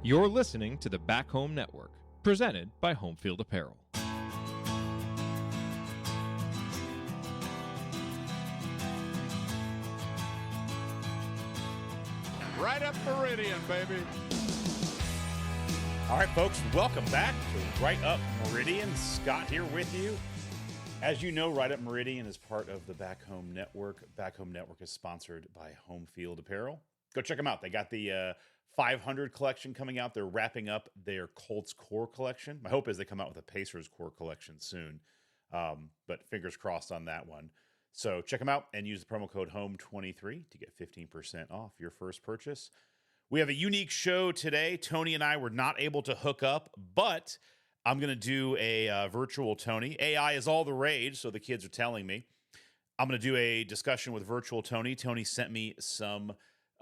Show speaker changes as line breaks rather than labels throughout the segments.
You're listening to the Back Home Network, presented by Homefield Apparel.
Right up Meridian, baby.
All right, folks, welcome back to Right Up Meridian. Scott here with you. As you know, Right Up Meridian is part of the Back Home Network. Back Home Network is sponsored by Homefield Apparel. Go check them out. They got the 500 collection coming out. They're wrapping up their Colts core collection. My hope is they come out with a Pacers core collection soon, but fingers crossed on that one. So check them out and use the promo code HOME23 to get 15% off your first purchase. We have a unique show today. Tony and I were not able to hook up, but I'm going to do a virtual Tony. AI is all the rage, so the kids are telling me. I'm going to do a discussion with virtual Tony. Tony sent me some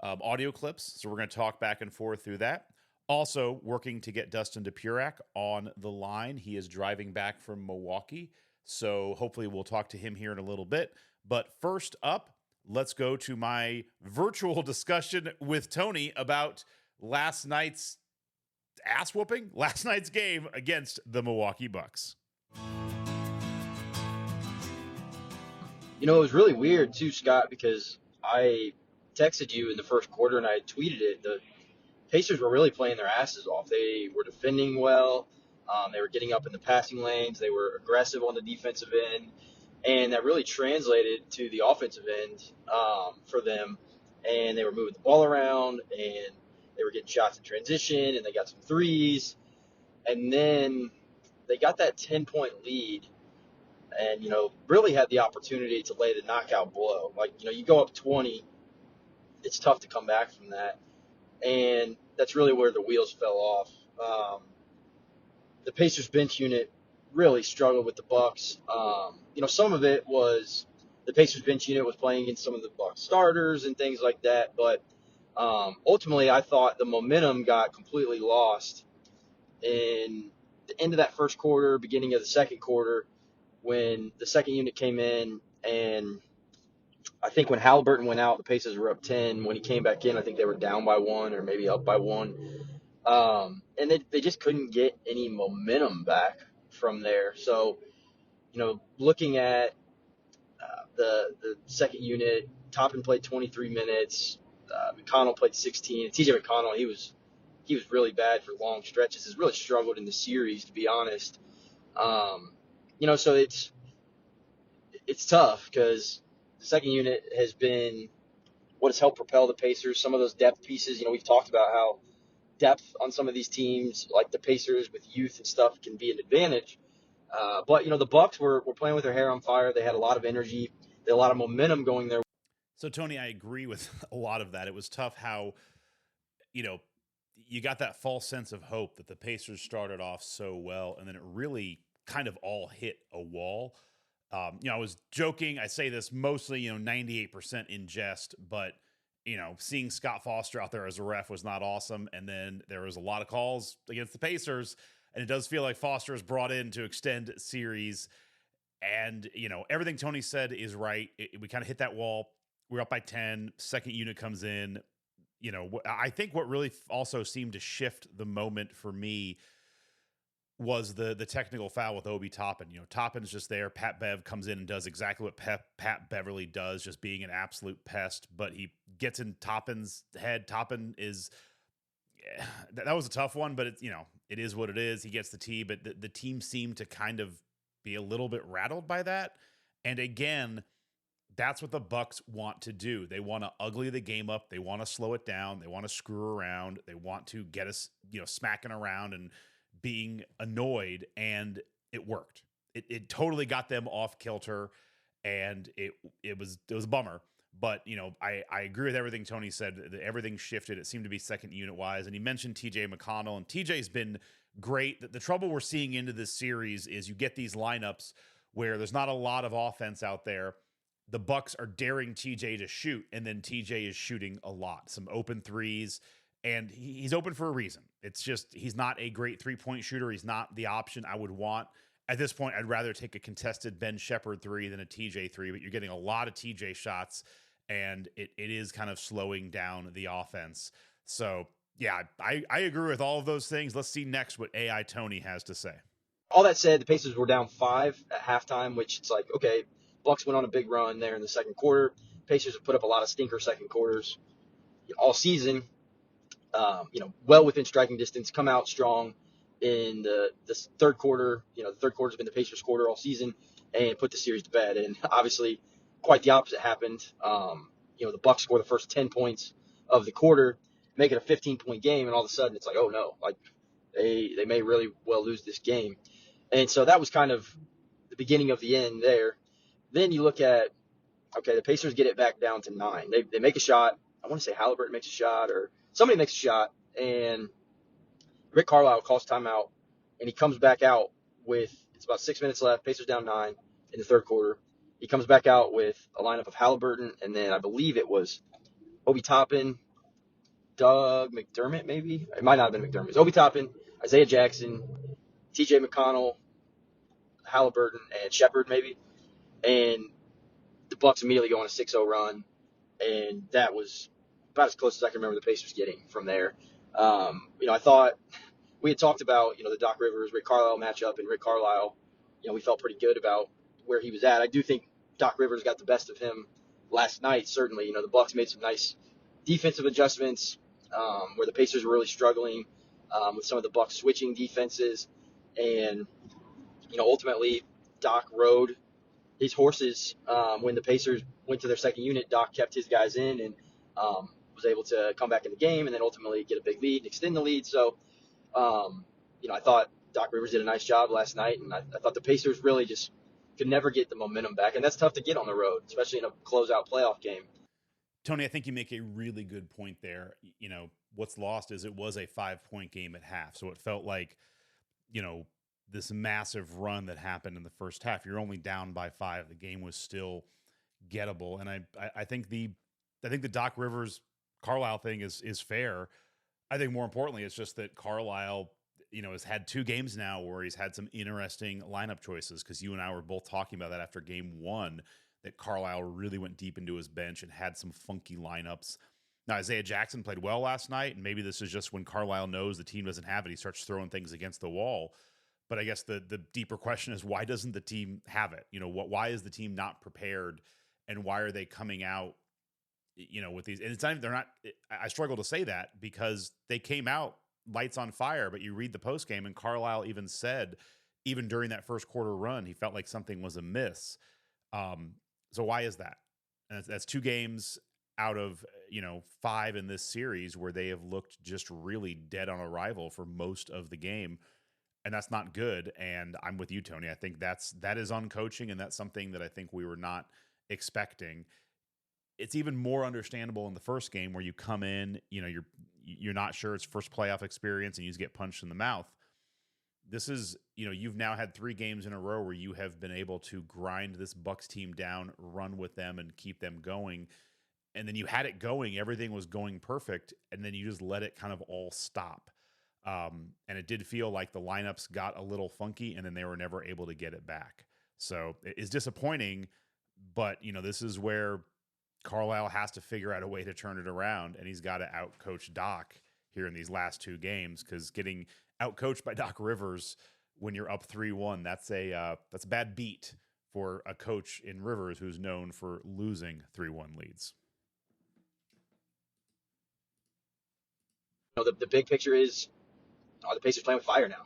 audio clips, so we're going to talk back and forth through that. Also, working to get Dustin Dopirak on the line. He is driving back from Milwaukee, so hopefully we'll talk to him here in a little bit. But first up, let's go to my virtual discussion with Tony about last night's ass whooping, last night's game against the Milwaukee Bucks.
You know, it was really weird too, Scott, because I texted you in the first quarter and I tweeted it. The Pacers were really playing their asses off. They were defending well. They were getting up in the passing lanes. They were aggressive on the defensive end. And that really translated to the offensive end for them. And they were moving the ball around, and they were getting shots in transition, and they got some threes. And then they got that 10-point lead and, really had the opportunity to lay the knockout blow. Like, you go up 20, it's tough to come back from that. And that's really where the wheels fell off. The Pacers bench unit really struggled with the Bucks. Some of it was the Pacers bench unit was playing against some of the Bucks starters and things like that. But ultimately, I thought the momentum got completely lost in the end of that first quarter, beginning of the second quarter, when the second unit came in. And I think when Halliburton went out, the Pacers were up 10. When he came back in, I think they were down by 1 or maybe up by 1. And they just couldn't get any momentum back from there. So, looking at the second unit, Toppin played 23 minutes. McConnell played 16. And TJ McConnell, he was really bad for long stretches. Has really struggled in the series, to be honest. So it's tough because the second unit has been what has helped propel the Pacers. Some of those depth pieces, we've talked about how depth on some of these teams, like the Pacers with youth and stuff, can be an advantage. But the Bucks were playing with their hair on fire. They had a lot of energy. They had a lot of momentum going their way.
So, Tony, I agree with a lot of that. It was tough how, you got that false sense of hope that the Pacers started off so well, and then it really kind of all hit a wall. I was joking. I say this mostly, 98% in jest, but, seeing Scott Foster out there as a ref was not awesome. And then there was a lot of calls against the Pacers, and it does feel like Foster is brought in to extend series. And, everything Tony said is right. We kind of hit that wall. We're up by 10. Second unit comes in. I think what really also seemed to shift the moment for me was the technical foul with Obi Toppin. Toppin's just there. Pat Bev comes in and does exactly what Pat Beverly does, just being an absolute pest. But he gets in Toppin's head. Toppin is that was a tough one, but it's it is what it is. He gets the tee, but the team seemed to kind of be a little bit rattled by that. And again, that's what the Bucks want to do. They want to ugly the game up. They want to slow it down. They want to screw around. They want to get us, smacking around and being annoyed. And it worked. It totally got them off kilter, and it was a bummer. But, I agree with everything Tony said. Everything shifted. It seemed to be second unit wise. And he mentioned TJ McConnell, and TJ's been great. The trouble we're seeing into this series is you get these lineups where there's not a lot of offense out there. The Bucks are daring TJ to shoot, and then TJ is shooting a lot, some open threes, and he's open for a reason. It's just he's not a great three-point shooter. He's not the option I would want. At this point, I'd rather take a contested Ben Shepherd three than a TJ three, but you're getting a lot of TJ shots, and it is kind of slowing down the offense. So, Yeah, I agree with all of those things. Let's see next what AI Tony has to say.
All that said, the Pacers were down 5 at halftime, which it's like, okay, Bucks went on a big run there in the second quarter. Pacers have put up a lot of stinker second quarters all season. Well within striking distance, come out strong in the third quarter. The third quarter's been the Pacers' quarter all season, and put the series to bed. And obviously, quite the opposite happened. The Bucks score the first 10 points of the quarter, make it a 15-point game, and all of a sudden it's like, oh no, like they may really well lose this game. And so that was kind of the beginning of the end there. Then you look at, okay, the Pacers get it back down to 9. They make a shot. I want to say Halliburton makes a shot or somebody makes a shot, and Rick Carlisle calls timeout, and he comes back out with, it's about 6 minutes left, Pacers down 9 in the third quarter. He comes back out with a lineup of Halliburton, and then I believe it was Obi Toppin, Doug McDermott maybe? It might not have been McDermott. It was Obi Toppin, Isaiah Jackson, TJ McConnell, Halliburton, and Shepard maybe. And the Bucks immediately go on a 6-0 run, and that was about as close as I can remember the Pacers getting from there. I thought we had talked about, the Doc Rivers, Rick Carlisle matchup, and Rick Carlisle, we felt pretty good about where he was at. I do think Doc Rivers got the best of him last night, certainly. The Bucks made some nice defensive adjustments where the Pacers were really struggling with some of the Bucks switching defenses. And, ultimately Doc rode his horses. When the Pacers went to their second unit, Doc kept his guys in and was able to come back in the game and then ultimately get a big lead and extend the lead. So, I thought Doc Rivers did a nice job last night, and I thought the Pacers really just could never get the momentum back. And that's tough to get on the road, especially in a closeout playoff game.
Tony, I think you make a really good point there. What's lost is it was a 5-point game at half. So it felt like, this massive run that happened in the first half. You're only down by 5. The game was still gettable. And I think the Doc Rivers Carlisle thing is fair. I think more importantly, it's just that Carlisle, has had 2 games now where he's had some interesting lineup choices, because you and I were both talking about that after game 1, that Carlisle really went deep into his bench and had some funky lineups. Now, Isaiah Jackson played well last night, and maybe this is just when Carlisle knows the team doesn't have it, he starts throwing things against the wall. But I guess the deeper question is, why doesn't the team have it? Why is the team not prepared, and why are they coming out, with these? And it's not, they're not, I struggle to say that because they came out lights on fire, but you read the post game and Carlisle even said, even during that first quarter run, he felt like something was amiss. So why is that? And that's 2 games out of, 5 in this series where they have looked just really dead on arrival for most of the game. And that's not good. And I'm with you, Tony. I think that is on coaching, and that's something that I think we were not expecting. It's even more understandable in the first game where you come in, you're not sure, it's first playoff experience, and you just get punched in the mouth. This is, you've now had 3 games in a row where you have been able to grind this Bucks team down, run with them, and keep them going. And then you had it going, everything was going perfect, and then you just let it kind of all stop. And it did feel like the lineups got a little funky, and then they were never able to get it back. So it's disappointing, but this is where Carlisle has to figure out a way to turn it around, and he's got to outcoach Doc here in these last 2 games, because getting outcoached by Doc Rivers when you're up 3-1, that's a bad beat for a coach in Rivers who's known for losing 3-1 leads.
The big picture is, the Pacers playing with fire now.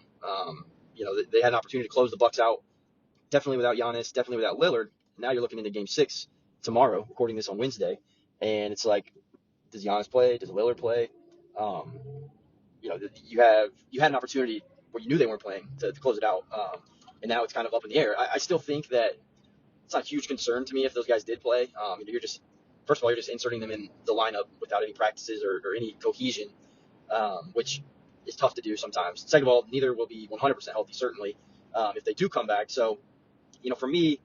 They had an opportunity to close the Bucks out, definitely without Giannis, definitely without Lillard. Now you're looking into Game 6 tomorrow, recording this on Wednesday, and it's like, does Giannis play? Does Lillard play? You had an opportunity where you knew they weren't playing to close it out, and now it's kind of up in the air. I still think that it's not a huge concern to me if those guys did play. First of all, you're just inserting them in the lineup without any practices or any cohesion, which is tough to do sometimes. Second of all, neither will be 100% healthy, certainly, if they do come back. So, for me,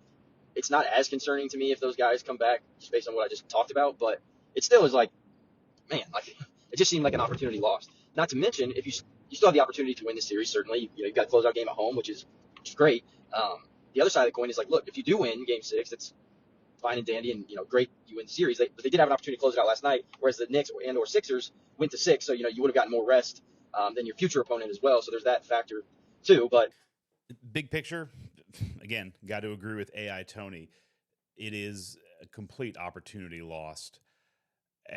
it's not as concerning to me if those guys come back just based on what I just talked about, but it still is like, man, like it just seemed like an opportunity lost. Not to mention, if you still have the opportunity to win the series, certainly, you've got a closeout game at home, which is great. The other side of the coin is like, look, if you do win Game 6, that's fine and dandy, and great, you win the series. But they did have an opportunity to close it out last night, whereas the Knicks and or Sixers went to 6, so you would have gotten more rest than your future opponent as well. So there's that factor too. But
big picture, again, got to agree with AI Tony. It is a complete opportunity lost.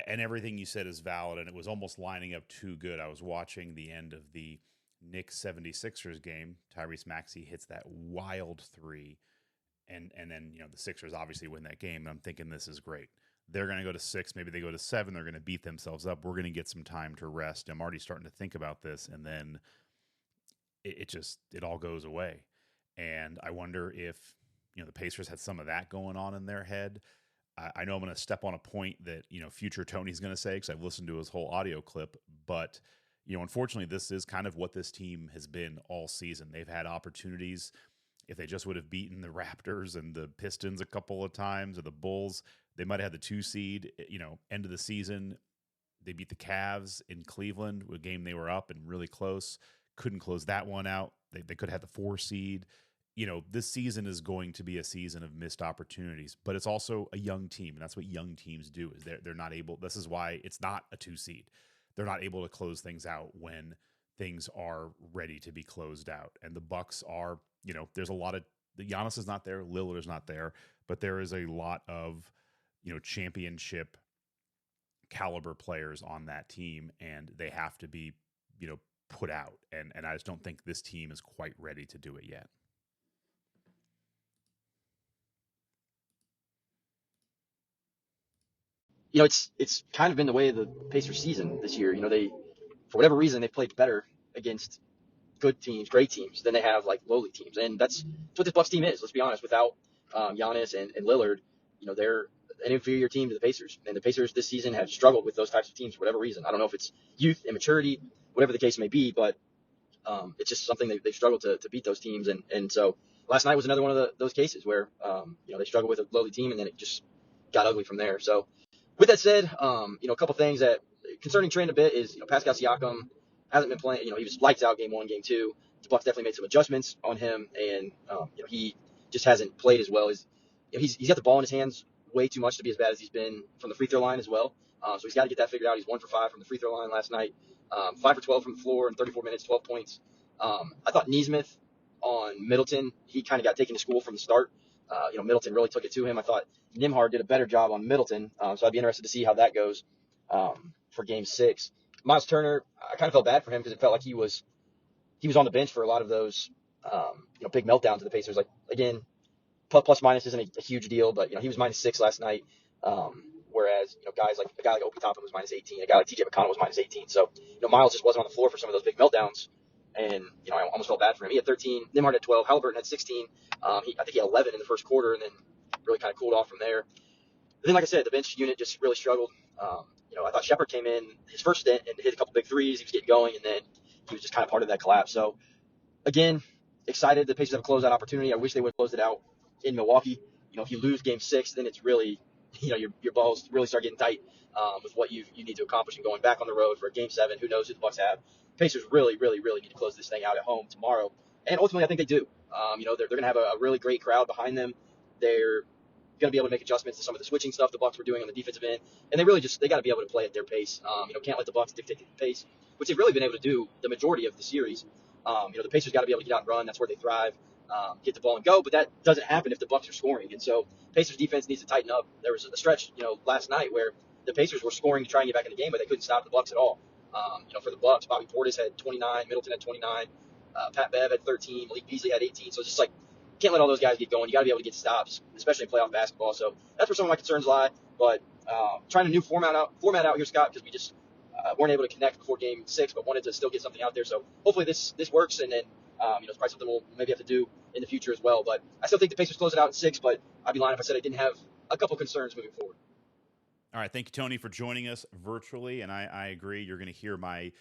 And everything you said is valid, and it was almost lining up too good. I was watching the end of the Knicks 76ers game. Tyrese Maxey hits that wild 3, and then the Sixers obviously win that game. And I'm thinking this is great. They're going to go to 6, maybe they go to 7. They're going to beat themselves up. We're going to get some time to rest. I'm already starting to think about this, and then it all goes away. And I wonder if the Pacers had some of that going on in their head. I know I'm going to step on a point that, future Tony's going to say, because I've listened to his whole audio clip, but, unfortunately, this is kind of what this team has been all season. They've had opportunities. If they just would have beaten the Raptors and the Pistons a couple of times, or the Bulls, they might have had the 2 seed, end of the season. They beat the Cavs in Cleveland, a game they were up and really close. Couldn't close that one out. They could have had the 4 seed. This season is going to be a season of missed opportunities, but it's also a young team, and that's what young teams do. Is they're not able. This is why it's not a 2 seed. They're not able to close things out when things are ready to be closed out. And the Bucks are, there's a lot of Giannis is not there, Lillard is not there, but there is a lot of championship caliber players on that team, and they have to be put out. And I just don't think this team is quite ready to do it yet.
It's kind of been the way of the Pacers season this year. They, for whatever reason, they've played better against good teams, great teams, than they have like lowly teams. And that's what this Bucks team is. Let's be honest. Without Giannis and Lillard, they're an inferior team to the Pacers. And the Pacers this season have struggled with those types of teams for whatever reason. I don't know if it's youth, immaturity, whatever the case may be, but it's just something they've struggled to beat those teams. And so last night was another one of those cases where they struggled with a lowly team, and then it just got ugly from there. So with that said, a couple things that concerning Trent a bit is, Pascal Siakam hasn't been playing. He was lights out game 1, game 2. The Bucks definitely made some adjustments on him, and he just hasn't played as well. He's got the ball in his hands way too much to be as bad as he's been from the free throw line as well. So he's got to get that figured out. He's 1 for 5 from the free throw line last night, 5 for 12 from the floor in 34 minutes, 12 points. I thought Nesmith on Middleton, he kind of got taken to school from the start. Middleton really took it to him. I thought Nembhard did a better job on Middleton, so I'd be interested to see how that goes for Game 6. Miles Turner, I kind of felt bad for him because it felt like he was on the bench for a lot of those big meltdowns of the Pacers. Like, again, plus minus isn't a huge deal, but he was -6 last night, whereas guys like a guy like Obi Toppin was -18, a guy like TJ McConnell was -18. So Miles just wasn't on the floor for some of those big meltdowns. And, I almost felt bad for him. He had 13, Nembhard had 12, Halliburton had 16. I think he had 11 in the first quarter, and then really kind of cooled off from there. And then, like I said, the bench unit just really struggled. I thought Shepard came in his first stint and hit a couple big threes. He was getting going, and then he was just kind of part of that collapse. So, again, excited the Pacers have a closeout opportunity. I wish they would have closed it out in Milwaukee. If you lose Game 6, then it's really, your balls really start getting tight with what you need to accomplish, and going back on the road for Game 7. Who knows who the Bucks have? Pacers really, really, really need to close this thing out at home tomorrow. And ultimately, I think they do. They're going to have a really great crowd behind them. They're going to be able to make adjustments to some of the switching stuff the Bucks were doing on the defensive end. And they really they got to be able to play at their pace. Can't let the Bucks dictate the pace, which they've really been able to do the majority of the series. The Pacers got to be able to get out and run. That's where they thrive. Get the ball and go, but that doesn't happen if the Bucks are scoring. And so Pacers defense needs to tighten up. There was a stretch, last night where the Pacers were scoring to try and get back in the game, but they couldn't stop the Bucks at all. For the Bucks, Bobby Portis had 29, Middleton had 29, Pat Bev had 13, Malik Beasley had 18. So it's just like, can't let all those guys get going. You got to be able to get stops, especially in playoff basketball. So that's where some of my concerns lie. But trying a new format out here, Scott, because we just weren't able to connect before Game 6, but wanted to still get something out there. So hopefully this works, and then it's probably something we'll maybe have to do in the future as well. But I still think the Pacers close it out in 6, but I'd be lying if I said I didn't have a couple concerns moving forward.
All right, thank you, Tony, for joining us virtually, and I agree. You're going to hear my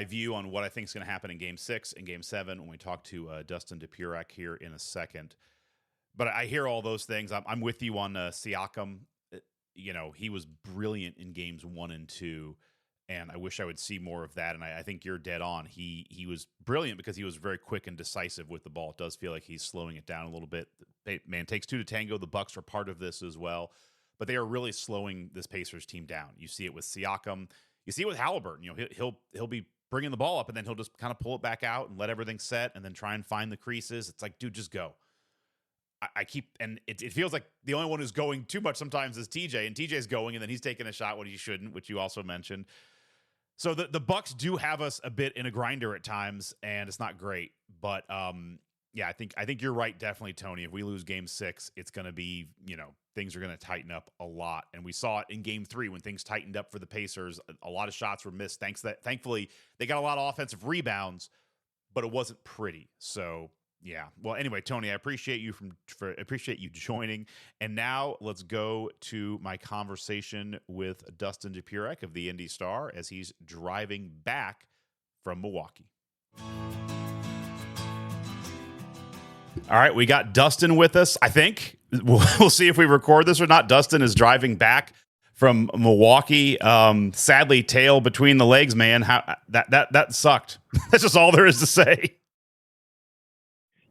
view on what I think is going to happen in Game 6 and Game 7 when we talk to Dustin Dopirak here in a second. But I hear all those things. I'm with you on Siakam. He was brilliant in Games 1 and 2, And I wish I would see more of that. And I think you're dead on. He was brilliant because he was very quick and decisive with the ball. It does feel like he's slowing it down a little bit. Man, takes two to tango. The Bucks are part of this as well. But they are really slowing this Pacers team down. You see it with Siakam. You see it with Halliburton. You know, he'll be bringing the ball up, and then he'll just kind of pull it back out and let everything set and then try and find the creases. It's like, dude, just go. I keep, and it feels like the only one who's going too much sometimes is TJ, and TJ's going, and then he's taking a shot when he shouldn't, which you also mentioned. So the Bucks do have us a bit in a grinder at times, and it's not great. But yeah, I think you're right, definitely, Tony. If we lose Game 6, it's going to be, things are going to tighten up a lot. And we saw it in Game 3 when things tightened up for the Pacers. A lot of shots were missed. Thankfully, they got a lot of offensive rebounds, but it wasn't pretty. So yeah. Well, anyway, Tony, I appreciate you appreciate you joining. And now let's go to my conversation with Dustin Dopirak of the Indy Star as he's driving back from Milwaukee. All right, we got Dustin with us. I think we'll see if we record this or not. Dustin is driving back from Milwaukee. Sadly, tail between the legs, man. That sucked. That's just all there is to say.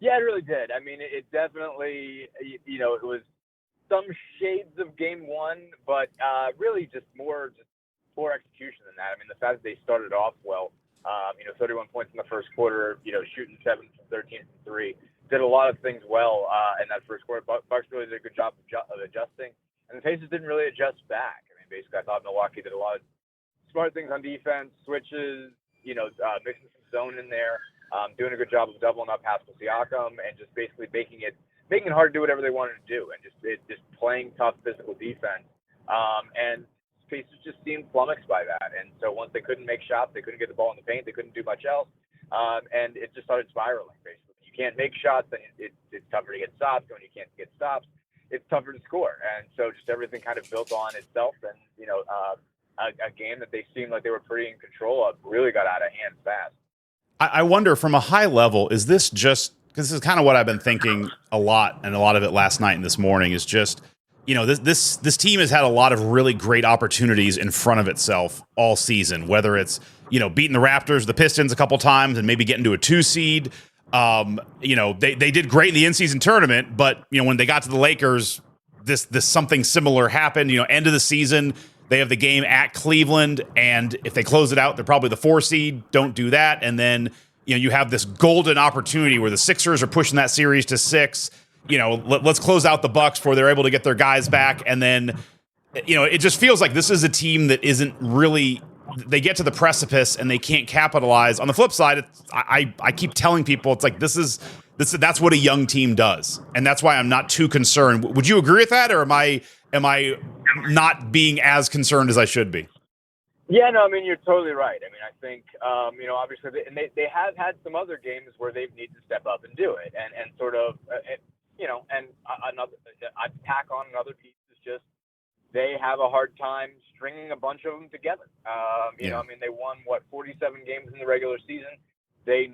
Yeah, it really did. I mean, it definitely, it was some shades of Game 1, but really just more poor execution than that. I mean, the fact that they started off well, 31 points in the first quarter, shooting 7 from 13 from 3, did a lot of things well in that first quarter. Bucks really did a good job of adjusting, and the Pacers didn't really adjust back. I mean, basically, I thought Milwaukee did a lot of smart things on defense, switches, mixing some zone in there. Doing a good job of doubling up Pascal Siakam and just basically making it hard to do whatever they wanted to do and just playing tough physical defense. And Pacers just seemed flummoxed by that. And so once they couldn't make shots, they couldn't get the ball in the paint, they couldn't do much else. And it just started spiraling, basically. You can't make shots, then it's tougher to get stops. When you can't get stops, it's tougher to score. And so just everything kind of built on itself. And, a game that they seemed like they were pretty in control of really got out of hand fast.
I wonder from a high level, is this just, because this is kind of what I've been thinking a lot, and a lot of it last night and this morning is just, this team has had a lot of really great opportunities in front of itself all season, whether it's, beating the Raptors, the Pistons a couple times and maybe getting to a 2 seed. They did great in the in-season tournament, but, when they got to the Lakers, this something similar happened, end of the season. They have the game at Cleveland, and if they close it out, they're probably the 4 seed. Don't do that. And then, you have this golden opportunity where the Sixers are pushing that series to 6. Let's close out the Bucks before they're able to get their guys back. And then, it just feels like this is a team that isn't really, they get to the precipice and they can't capitalize. On the flip side, I keep telling people, it's like, that's what a young team does. And that's why I'm not too concerned. Would you agree with that? Or am I not being as concerned as I should be?
Yeah, no, I mean, you're totally right. I mean, I think, obviously, they have had some other games where they've needed to step up and do it. And sort of, I'd tack on another piece is just they have a hard time stringing a bunch of them together. I mean, they won, 47 games in the regular season. They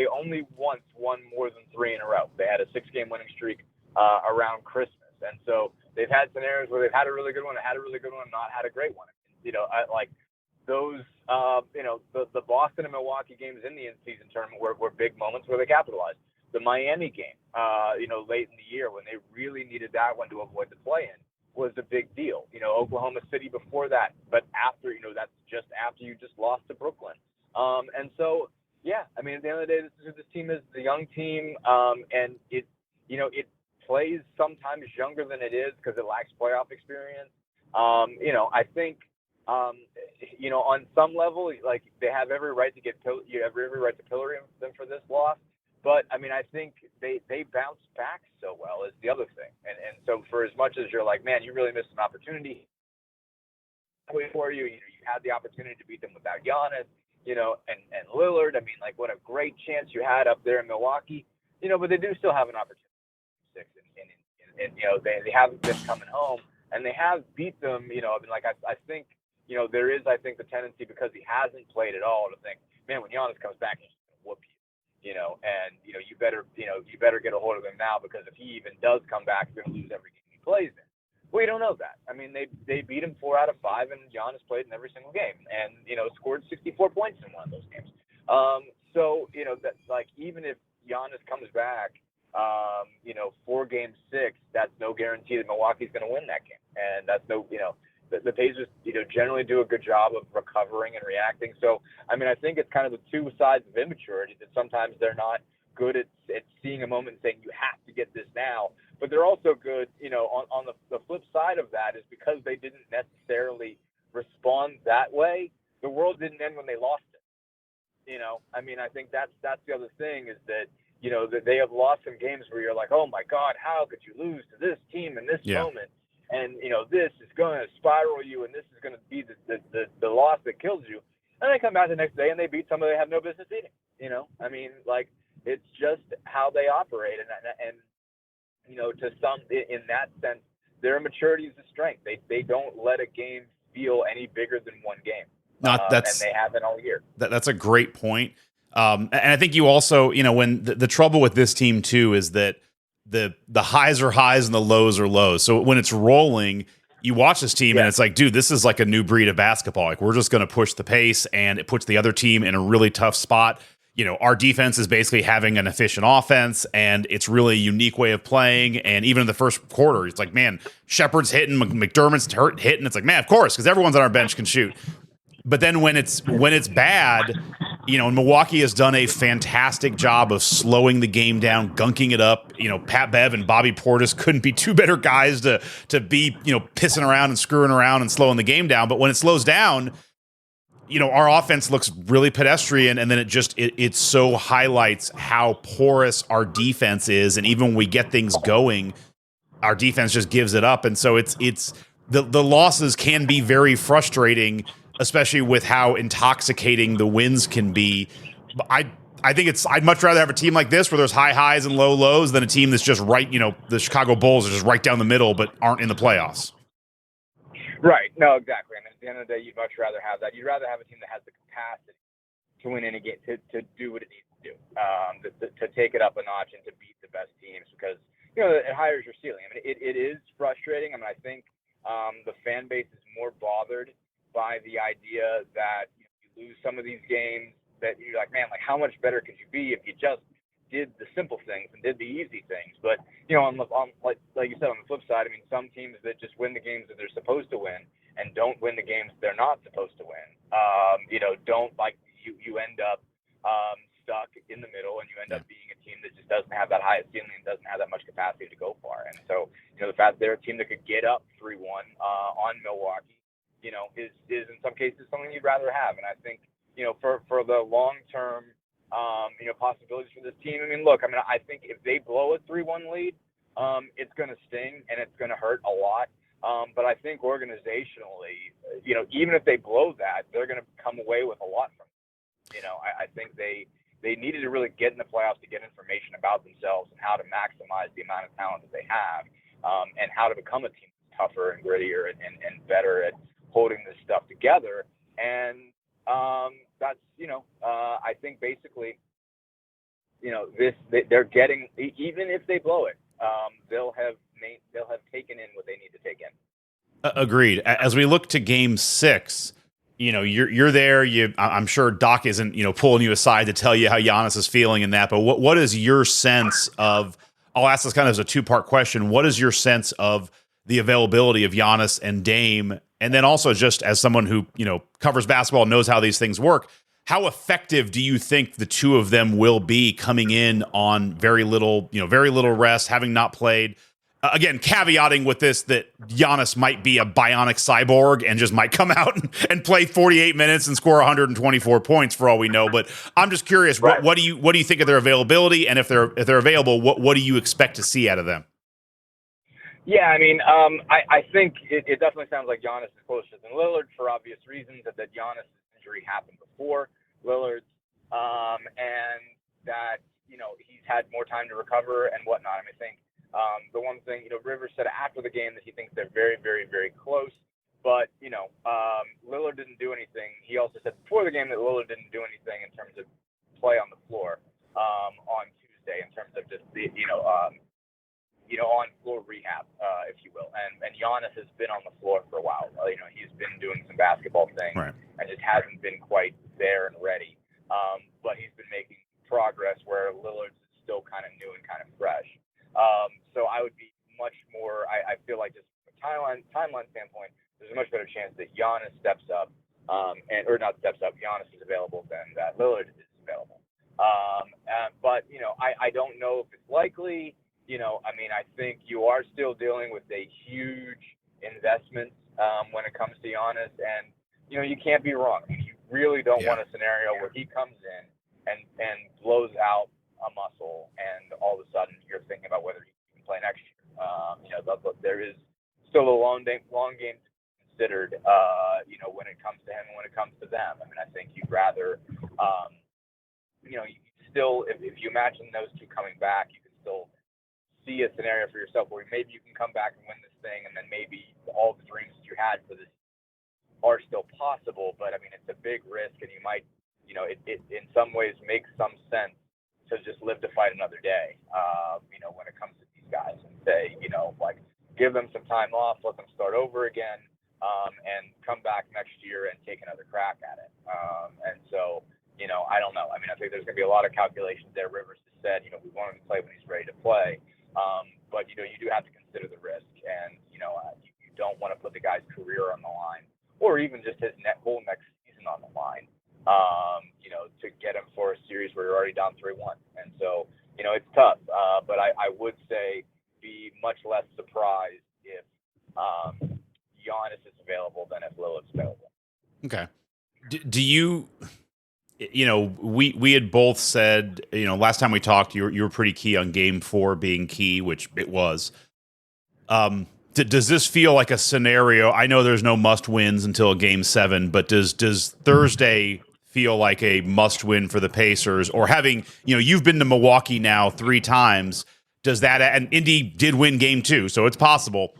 only once won more than 3 in a row. They had a 6-game winning streak around Christmas. And so they've had scenarios where they've had a really good one, not had a great one. Like those, the Boston and Milwaukee games in the in-season tournament were big moments where they capitalized. The Miami game, late in the year when they really needed that one to avoid the play-in was a big deal. Oklahoma City before that, but after, that's just after you just lost to Brooklyn. And so, yeah, I mean, at the end of the day, this team is the young team, and it plays sometimes younger than it is because it lacks playoff experience. I think, on some level, like they have every right to pillory them for this loss. But I mean, I think they bounced back so well is the other thing. And so for as much as you're like, man, you really missed an opportunity for you, you had the opportunity to beat them without Giannis, and Lillard. I mean, like what a great chance you had up there in Milwaukee, but they do still have an opportunity. And they haven't been coming home, and they have beat them. I think there is the tendency because he hasn't played at all to think, man, when Giannis comes back, he's going to whoop you. You better get a hold of him now because if he even does come back, he's going to lose every game he plays in. Well, you don't know that. I mean, they beat him 4 out of 5, and Giannis played in every single game, and scored 64 points in one of those games. So that, like, even if Giannis comes back, for Game 6, that's no guarantee that Milwaukee's going to win that game, and that's the Pacers generally do a good job of recovering and reacting. So I mean, I think it's kind of the two sides of immaturity, that sometimes they're not good at seeing a moment and saying you have to get this now. But they're also good, on the flip side of that is because they didn't necessarily respond that way, the world didn't end when they lost it. I mean, I think that's the other thing is that, that they have lost some games where you're like, oh my God, how could you lose to this team in this moment? And, this is going to spiral you, and this is going to be the loss that kills you. And they come back the next day and they beat somebody they have no business beating. I mean, like, it's just how they operate. And to some, in that sense, their maturity is a strength. They don't let a game feel any bigger than one game. And they haven't all year.
That's a great point. And I think you also, when the trouble with this team too is that the highs are highs and the lows are lows. So when it's rolling, you watch this team and it's like, dude, this is like a new breed of basketball. Like, we're just going to push the pace, and it puts the other team in a really tough spot. Our defense is basically having an efficient offense, and it's really a unique way of playing. And even in the first quarter, it's like, man, Shepard's hitting, McDermott's hitting. It's like, man, of course, because everyone's on our bench can shoot. But then when it's bad, Milwaukee has done a fantastic job of slowing the game down, gunking it up. Pat Bev and Bobby Portis couldn't be two better guys to be, pissing around and screwing around and slowing the game down. But when it slows down, our offense looks really pedestrian, and then it so highlights how porous our defense is. And even when we get things going, our defense just gives it up. And so it's the losses can be very frustrating, especially with how intoxicating the wins can be. I think I'd much rather have a team like this where there's high highs and low lows than a team that's just right, the Chicago Bulls are just right down the middle but aren't in the playoffs.
Right. No, exactly. And at the end of the day, you'd much rather have that. You'd rather have a team that has the capacity to win any game, to do what it needs to do, to take it up a notch and to beat the best teams, because, it hires your ceiling. I mean, it is frustrating. I mean, I think the fan base is more bothered by the idea that you lose some of these games that you're like, man, like, how much better could you be if you just did the simple things and did the easy things? But like you said, on the flip side, I mean, some teams that just win the games that they're supposed to win and don't win the games they're not supposed to win, don't, like, you end up stuck in the middle, and you end up being a team that just doesn't have that high ceiling and doesn't have that much capacity to go far. And so, the fact that they're a team that could get up 3-1 on Milwaukee, is in some cases something you'd rather have. And I think, for the long term, possibilities for this team. I mean, look, I think if they blow a 3-1 lead, it's going to sting and it's going to hurt a lot. But I think organizationally, even if they blow that, they're going to come away with a lot from it. I think they needed to really get in the playoffs to get information about themselves and how to maximize the amount of talent that they have, and how to become a team that's tougher and grittier and better at holding this stuff together. And that's, I think basically, they're getting, even if they blow it, they'll have taken in what they need to take in.
Agreed. As we look to Game 6, you're there. I'm sure Doc isn't, pulling you aside to tell you how Giannis is feeling in that. But what is your sense of? I'll ask this kind of as a two-part question. What is your sense of the availability of Giannis and Dame? And then also, just as someone who, covers basketball, knows how these things work, how effective do you think the two of them will be coming in on very little rest, having not played? Again, caveating with this that Giannis might be a bionic cyborg and just might come out and play 48 minutes and score 124 points for all we know. But I'm just curious, right. what do you think of their availability? And if they're available, what do you expect to see out of them?
Yeah, I mean, I think it definitely sounds like Giannis is closer than Lillard for obvious reasons, that Giannis' injury happened before Lillard's, and that, he's had more time to recover and whatnot. I think the one thing, Rivers said after the game that he thinks they're very, very, very close, but, Lillard didn't do anything. He also said before the game that Lillard didn't do anything in terms of play on the floor on Tuesday, in terms of just the, on floor rehab, if you will. And Giannis has been on the floor for a while. He's been doing some basketball things and just hasn't been quite there and ready. But he's been making progress where Lillard's is still kind of new and kind of fresh. So I would be much more. I feel like just from a timeline standpoint, there's a much better chance that Giannis steps up, or not steps up. Giannis is available than that Lillard is available. But I don't know if it's likely. I think you are still dealing with a huge investment when it comes to Giannis, and you can't be wrong. You really don't want a scenario where he comes in and blows out a muscle, and all of a sudden you're thinking about whether he can play next year. There is still a long game to be considered. When it comes to him and when it comes to them. I think you'd rather, if you imagine those two coming back, you can still see a scenario for yourself where maybe you can come back and win this thing, and then maybe all the dreams that you had for this are still possible. But it's a big risk, and you might, it in some ways makes some sense to just live to fight another day. When it comes to these guys, and say, give them some time off, let them start over again, and come back next year and take another crack at it. And so, I don't know. I think there's going to be a lot of calculations there. Rivers has said, we want him to play when he's ready to play. But, you do have to consider the risk. And, you don't want to put the guy's career on the line, or even just his whole next season on the line, to get him for a series where you're already down 3-1. And so, it's tough. But I would say be much less surprised if Giannis is available than if Lillard's available.
Okay. Do you, we had both said, last time we talked, you were pretty key on Game 4 being key, which it was. Does this feel like a scenario? I know there's no must wins until Game 7, but does Thursday feel like a must win for the Pacers? Or having, you've been to Milwaukee now 3 times. Does that, and Indy did win Game 2, so it's possible.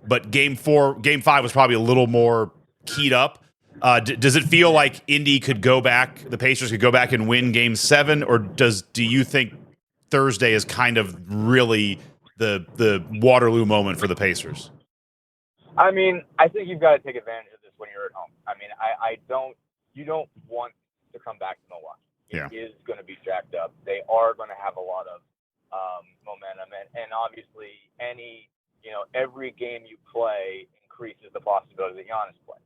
But Game 5 was probably a little more keyed up. Does it feel like Indy could go back, the Pacers could go back and win Game 7, or do you think Thursday is kind of really the Waterloo moment for the Pacers?
I think you've got to take advantage of this when you're at home. You don't want to come back to Milwaukee. It is going to be jacked up. They are going to have a lot of momentum, and obviously every game you play increases the possibility that Giannis plays.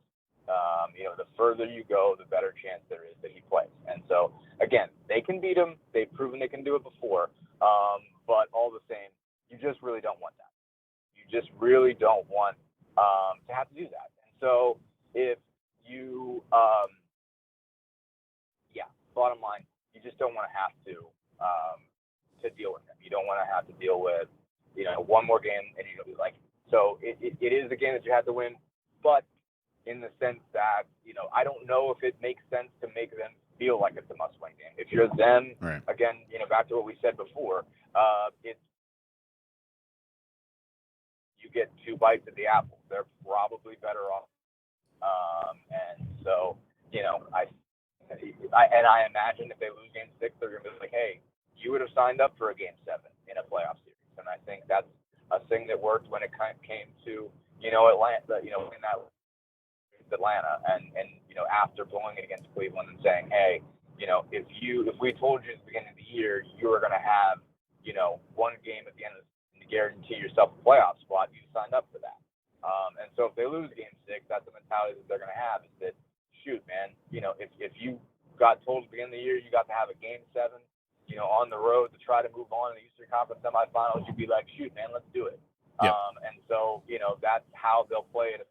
The further you go, the better chance there is that he plays. And so, again, they can beat him. They've proven they can do it before. But all the same, you just really don't want that. You just really don't want to have to do that. And so if you, bottom line, you just don't want to have to deal with him. You don't want to have to deal with, one more game and you'll be like, so it is a game that you have to win, but in the sense that, I don't know if it makes sense to make them feel like it's a must-win game. If you're them, again, back to what we said before, you get 2 bites at the apple. They're probably better off. And so, I imagine if they lose Game 6, they're going to be like, hey, you would have signed up for a Game 7 in a playoff series. And I think that's a thing that worked when it came to, Atlanta, in that Atlanta and after blowing it against Cleveland and saying, hey, if we told you at the beginning of the year you were going to have, 1 game at the end of the season to guarantee yourself a playoff spot, you signed up for that. And so if they lose Game 6, that's the mentality that they're going to have, is that, shoot, man, if you got told at the beginning of the year you got to have a Game 7, on the road to try to move on in the Eastern Conference semifinals, you'd be like, shoot, man, let's do it.
Yep.
And so, that's how they'll play it.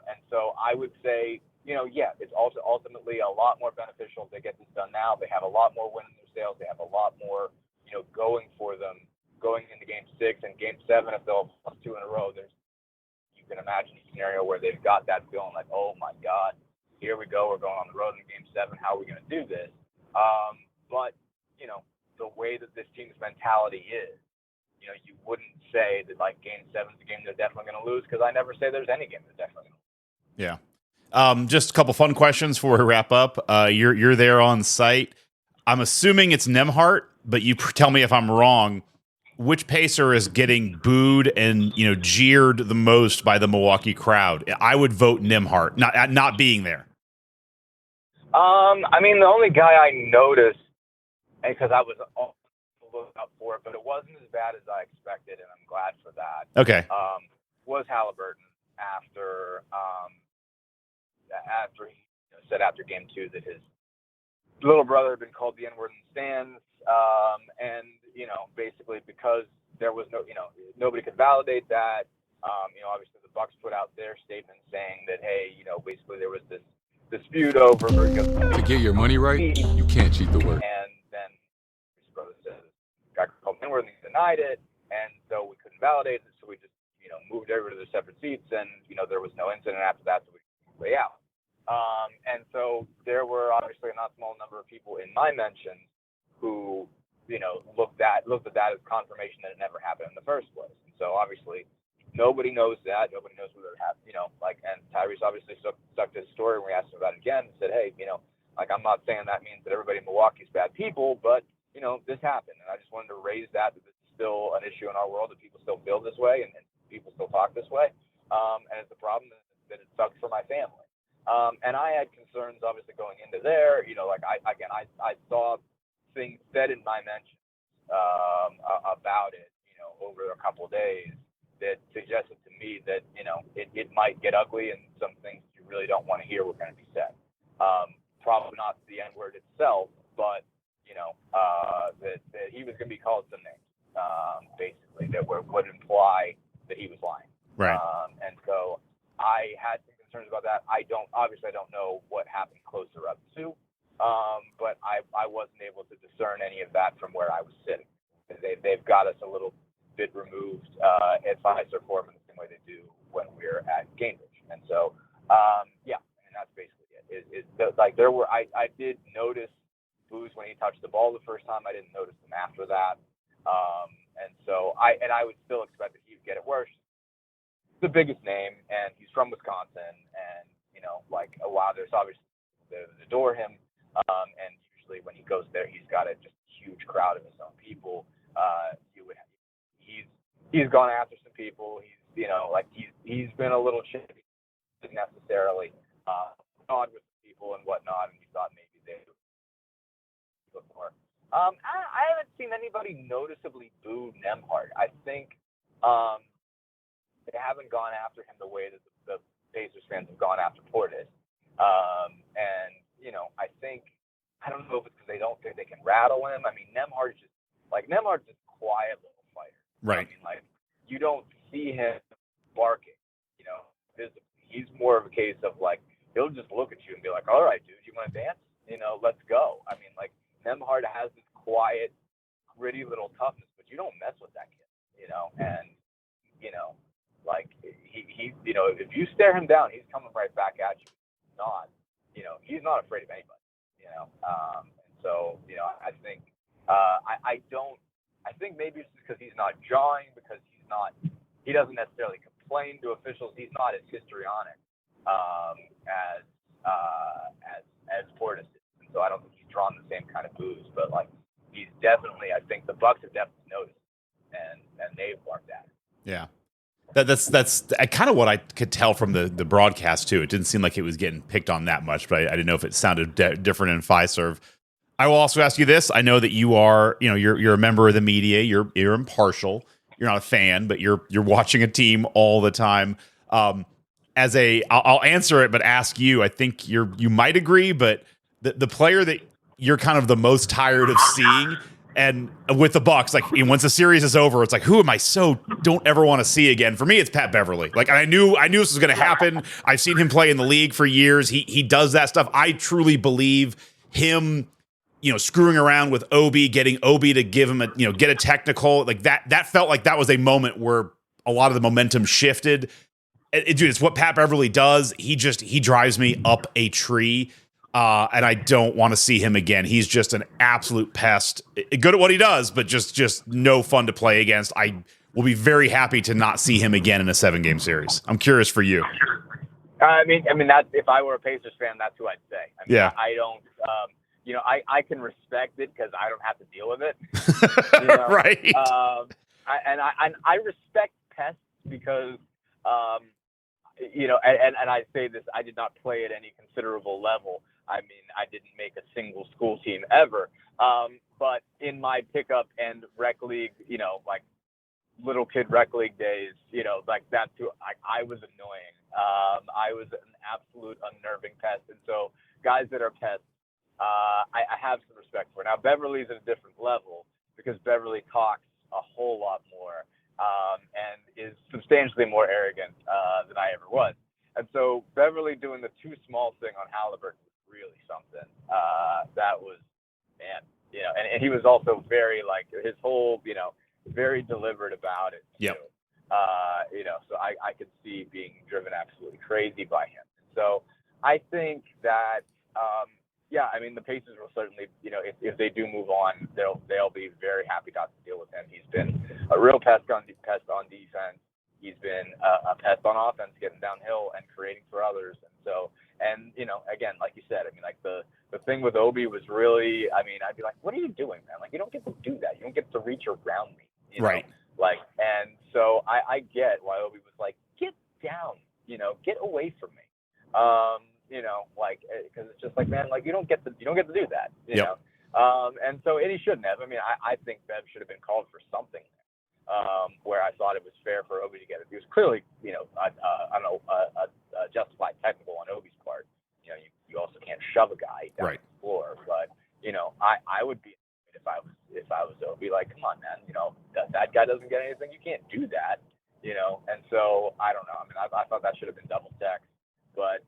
And so I would say, it's also ultimately a lot more beneficial if they get this done now. They have a lot more wind in their sails. They have a lot more, going for them going into Game 6 and Game 7. If they'll plus 2 in a row, you can imagine a scenario where they've got that feeling like, oh my God, here we go. We're going on the road in Game 7. How are we going to do this? But, the way that this team's mentality is, you wouldn't say that like Game 7 is the game they're definitely going to lose, because I never say there's any game they're definitely going to lose.
Yeah. Just a couple fun questions before we wrap up. You're there on site. I'm assuming it's Nemhart, but you tell me if I'm wrong. which Pacer is getting booed and jeered the most by the Milwaukee crowd, I would vote Nembhard, not being there.
I mean, the only guy I noticed, because I was looking up for it, but it wasn't as bad as I expected, and I'm glad for that.
Okay.
Was Halliburton after he said after game 2 that his little brother had been called the N-word in the stands, and basically because there was nobody could validate that. Obviously the Bucks put out their statement saying that, hey, basically there was this dispute over
to get your money right, you can't cheat the work.
And then his brother says, got called N-word and he denied it, and so we couldn't validate it, so we just moved over to the separate seats, and there was no incident after that, so we could play out. And so there were obviously a not small number of people in my mentions who looked at that as confirmation that it never happened in the first place. And so obviously nobody knows that. Nobody knows whether it happened, and Tyrese obviously stuck to his story, and we asked him about it again and said, hey, I'm not saying that means that everybody in Milwaukee is bad people, but, this happened. And I just wanted to raise that this is still an issue in our world, that people still feel this way and people still talk this way. And it's a problem that it sucks for my family. And I had concerns obviously going into there, I saw things said in my mentions, about it, over a couple of days, that suggested to me that, it might get ugly, and some things you really don't want to hear were going to be said. Probably not the N-word itself, but, that he was going to be called some names, basically, that would imply that he was lying.
Right.
And so I had some concerns about that. I don't know what happened closer up to, but I wasn't able to discern any of that from where I was sitting. They've got us a little bit removed at Pfizer Forum in the same way they do when we're at Cambridge. And so, and that's basically it. I did notice boos when he touched the ball the first time. I didn't notice them after that. And so I would still expect that he'd get it worse. The biggest name, and he's from Wisconsin, and a lot of there's obviously that adore him, and usually when he goes there, he's got a just huge crowd of his own people. He's gone after some people. He's been a little chippy, necessarily odd with people and whatnot, and we thought maybe they would look more. I haven't seen anybody noticeably boo Nembhard. I think they haven't gone after him the way that the Pacers fans have gone after Portis. And, I think, I don't know if it's because they don't think they can rattle him. I mean, Nembhard's just a quiet little fighter.
Right.
I mean, you don't see him barking, visibly. He's more of a case of, he'll just look at you and be like, all right, dude, you want to dance? Let's go. I mean, Nembhard has this quiet, gritty little toughness, but you don't mess with that kid, and, if you stare him down, he's coming right back at you. He's not afraid of anybody, and so, I think, I think maybe it's because he's not jawing, because he doesn't necessarily complain to officials. He's not as histrionic, as Portis is. And so I don't think he's drawn the same kind of boos, but he's definitely, I think the Bucks have definitely noticed, and they've barked at it.
Yeah. That's kind of what I could tell from the broadcast too. It didn't seem like it was getting picked on that much, but I didn't know if it sounded different in Fiserv. I will also ask you this. I know that you are, you're a member of the media. You're impartial. You're not a fan, but you're watching a team all the time. I'll answer it, but ask you. I think you might agree, but the player that you're kind of the most tired of seeing, and with the Bucks, once the series is over, it's who am I don't ever want to see again? For me, it's Pat Beverly. I knew this was going to happen. I've seen him play in the league for years. He does that stuff. I truly believe him, screwing around with Obi, getting Obi to give him get a technical that felt like that was a moment where a lot of the momentum shifted. Dude, it's what Pat Beverly does. He drives me up a tree. And I don't want to see him again. He's just an absolute pest. Good at what he does, but just no fun to play against. I will be very happy to not see him again in a 7-game series. I'm curious for you.
I mean, that if I were a Pacers fan, that's who I'd say.
Yeah.
I don't, I can respect it because I don't have to deal with it.
Right.
I respect pests because, and I say this, I did not play at any considerable level. I mean, I didn't make a single school team ever. But in my pickup and rec league, like little kid rec league days, like that too, I was annoying. I was an absolute unnerving pest. And so guys that are pests, I have some respect for. Now, Beverly's at a different level because Beverly talks a whole lot more and is substantially more arrogant than I ever was. And so Beverly doing the too small thing on Halliburton was really something. That was, man, and he was also very, like, his whole, very deliberate about it.
Yep.
Too. So I could see being driven absolutely crazy by him. So I think that, I mean, the Pacers will certainly, if they do move on, they'll be very happy not to deal with him. He's been a real pest on defense. He's been a pest on offense, getting downhill and creating for others. And so, again, like you said, I mean, like the thing with Obi was really, I mean, I'd be like, what are you doing, man? Like, you don't get to do that. You don't get to reach around me.
Right.
Like, and so I get why Obi was like, get down, get away from me. Because it's just like, man, like you don't get to do that, you know. And so he shouldn't have. I mean, I think Bev should have been called for something, where I thought it was fair for Obi to get it. He was clearly, a justified technical on Obi's part. You also can't shove a guy down the floor, but I would be if I was Obi, like, come on, man, that guy doesn't get anything. You can't do that, And so I don't know. I mean, I thought that should have been double checked, but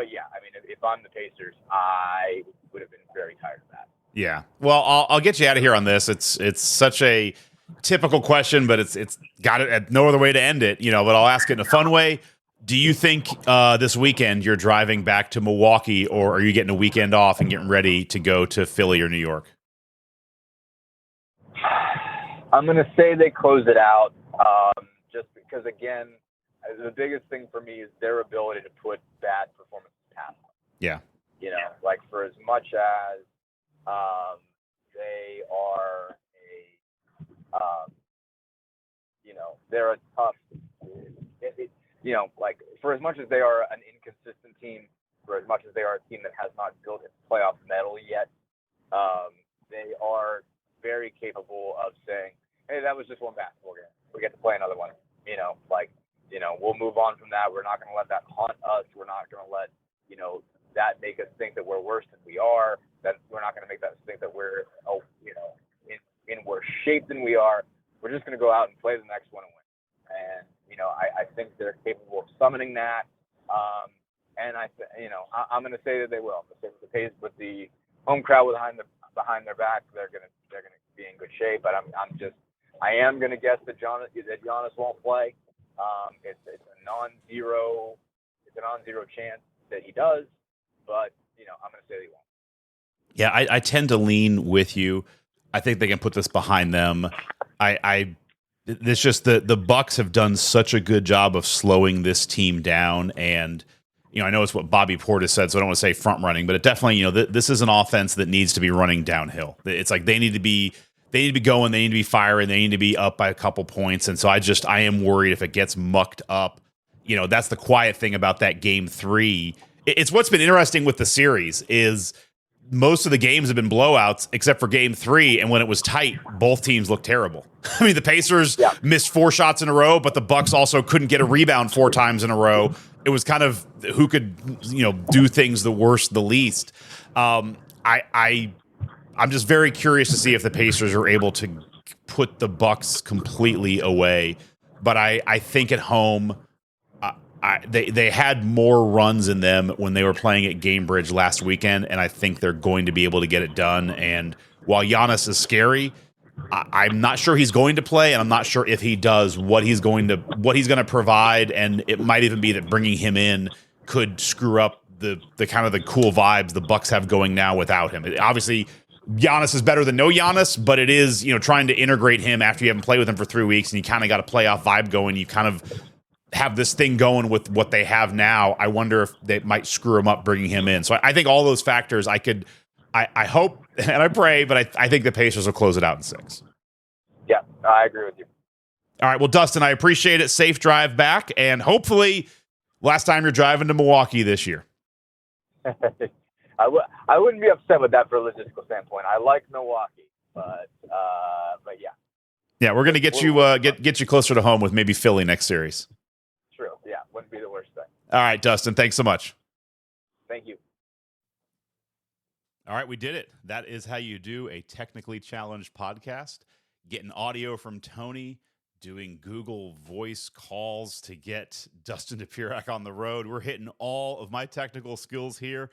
yeah, I mean, if I'm the Pacers, I would have been very tired of that.
Yeah. Well, I'll get you out of here on this. It's such a typical question, but it's got it no other way to end it, but I'll ask it in a fun way. Do you think this weekend you're driving back to Milwaukee, or are you getting a weekend off and getting ready to go to Philly or New York?
I'm going to say they close it out, just because, again, the biggest thing for me is their ability to put bad performances past them.
Yeah.
Like, for as much as they are they're a tough, like, for as much as they are an inconsistent team, for as much as they are a team that has not built its playoff medal yet, they are very capable of saying, hey, that was just one basketball game. We get to play another one. We'll move on from that. We're not going to let that haunt us. We're not going to let, that make us think that we're worse than we are. That we're not going to make that think that we're, in worse shape than we are. We're just going to go out and play the next one and win. And, I think they're capable of summoning that. And I'm going to say that they will. With the home crowd behind their back, they're going to be in good shape. But I am going to guess that Giannis won't play. It's a non-zero chance that he does, but I'm going to say he won't.
Yeah, I tend to lean with you. I think they can put this behind them. It's just the Bucks have done such a good job of slowing this team down, and I know it's what Bobby Portis said, so I don't want to say front running, but it definitely this is an offense that needs to be running downhill. It's like they need to be going, they need to be firing, they need to be up by a couple points. And so I am worried if it gets mucked up. That's the quiet thing about that game 3. It's what's been interesting with the series is most of the games have been blowouts except for game 3. And when it was tight, both teams looked terrible. I mean, the Pacers missed 4 shots in a row, but the Bucks also couldn't get a rebound 4 times in a row. It was kind of who could, do things the worst, the least. I'm just very curious to see if the Pacers are able to put the Bucks completely away. But I think at home, they had more runs in them when they were playing at Gamebridge last weekend, and I think they're going to be able to get it done. And while Giannis is scary, I'm not sure he's going to play, and I'm not sure if he does what he's going to provide. And it might even be that bringing him in could screw up the kind of the cool vibes the Bucks have going now without him. Obviously, Giannis is better than no Giannis, but it is, trying to integrate him after you haven't played with him for 3 weeks and you kind of got a playoff vibe going. You kind of have this thing going with what they have now. I wonder if they might screw him up bringing him in. So I think all those factors I hope and I pray, but I think the Pacers will close it out in 6.
Yeah, I agree with you.
All right. Well, Dustin, I appreciate it. Safe drive back, and hopefully last time you're driving to Milwaukee this year.
I wouldn't be upset with that for a logistical standpoint. I like Milwaukee, but yeah.
Yeah, we're gonna get you get you closer to home with maybe Philly next series.
True. Yeah, wouldn't be the worst thing.
All right, Dustin. Thanks so much.
Thank you.
All right, we did it. That is how you do a technically challenged podcast. Getting audio from Tony, doing Google voice calls to get Dustin Dopirak on the road. We're hitting all of my technical skills here,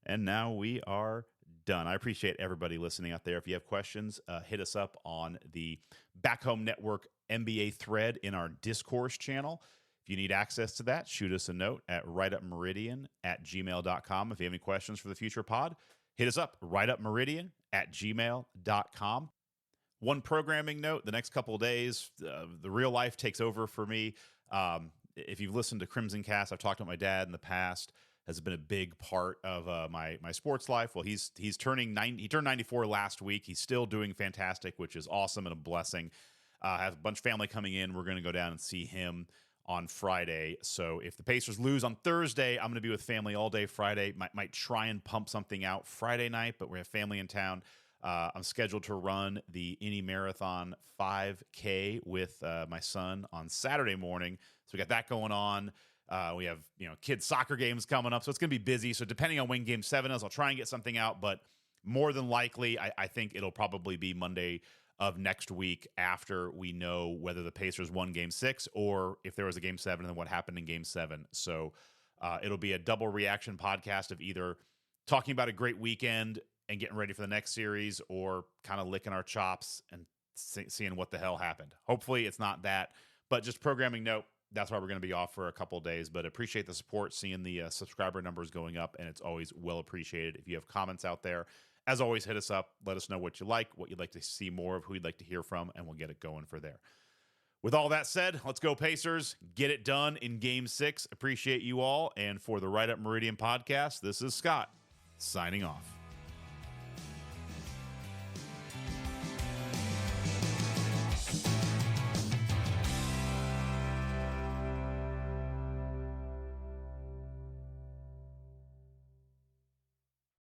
and now we are done. I appreciate everybody listening out there. If you have questions, hit us up on the Back Home Network NBA thread in our discourse channel. If you need access to that, shoot us a note at rightupmeridian@gmail.com. If you have any questions for the future pod, hit us up, rightupmeridian@gmail.com. One programming note, the next couple of days, the real life takes over for me. If you've listened to Crimson Cast, I've talked about my dad in the past, has been a big part of my sports life. Well, he's turning 90. He turned 94 last week. He's still doing fantastic, which is awesome and a blessing. I have a bunch of family coming in. We're going to go down and see him on Friday. So if the Pacers lose on Thursday, I'm going to be with family all day Friday. Might try and pump something out Friday night, but we have family in town. I'm scheduled to run the Indy Marathon 5K with my son on Saturday morning. So we got that going on. We have kids' soccer games coming up, so it's going to be busy. So depending on when Game 7 is, I'll try and get something out. But more than likely, I think it'll probably be Monday of next week after we know whether the Pacers won Game 6 or if there was a Game 7 and then what happened in Game 7. So it'll be a double reaction podcast of either talking about a great weekend and getting ready for the next series or kind of licking our chops and seeing what the hell happened. Hopefully it's not that, but just programming note, that's why we're going to be off for a couple of days, but appreciate the support, seeing the subscriber numbers going up, and it's always well appreciated. If you have comments out there, as always, hit us up. Let us know what you like, what you'd like to see more of, who you'd like to hear from, and we'll get it going for there. With all that said, let's go Pacers. Get it done in Game 6. Appreciate you all. And for the Right Up Meridian podcast, this is Scott signing off.